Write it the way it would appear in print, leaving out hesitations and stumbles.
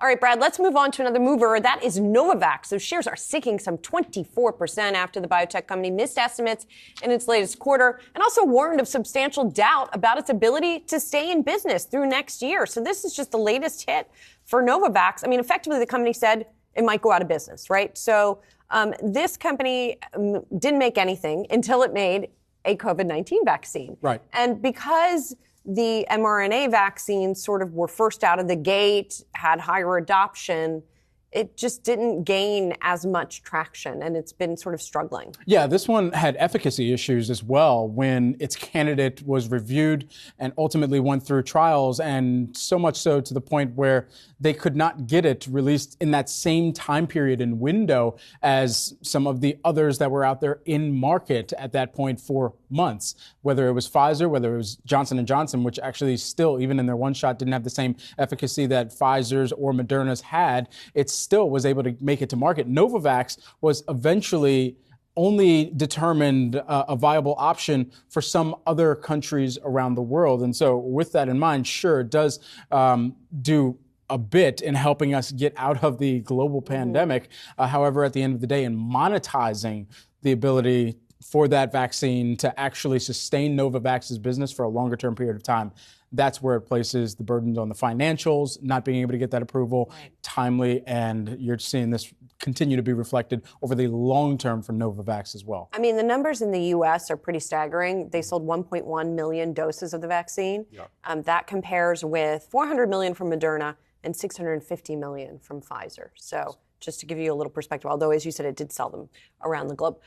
All right, Brad, let's move on to another mover. That is Novavax. Those shares are sinking some 24% after the biotech company missed estimates in its latest quarter and also warned of substantial doubt about its ability to stay in business through next year. So this is just the latest hit for Novavax. I mean, effectively, the company said it might go out of business, right? So this company didn't make anything until it made a COVID-19 vaccine. Right. And because the mRNA vaccines sort of were first out of the gate, had higher adoption, it just didn't gain as much traction, and it's been sort of struggling. Yeah, this one had efficacy issues as well when its candidate was reviewed and ultimately went through trials, and so much so to the point where they could not get it released in that same time period and window as some of the others that were out there in market at that point for months, whether it was Pfizer, whether it was Johnson & Johnson, which actually still, even in their one shot, didn't have the same efficacy that Pfizer's or Moderna's had. It's still was able to make it to market. Novavax was eventually only determined a viable option for some other countries around the world. And so with that in mind, sure, it does do a bit in helping us get out of the global pandemic. However, at the end of the day, in monetizing the ability for that vaccine to actually sustain Novavax's business for a longer term period of time, that's where it places the burdens on the financials, not being able to get that approval timely, and you're seeing this continue to be reflected over the long term for Novavax as well. I mean, the numbers in the U.S. are pretty staggering. They sold 1.1 million doses of the vaccine. Yeah. That compares with 400 million from Moderna and 650 million from Pfizer. So just to give you a little perspective, although, as you said, it did sell them around the globe.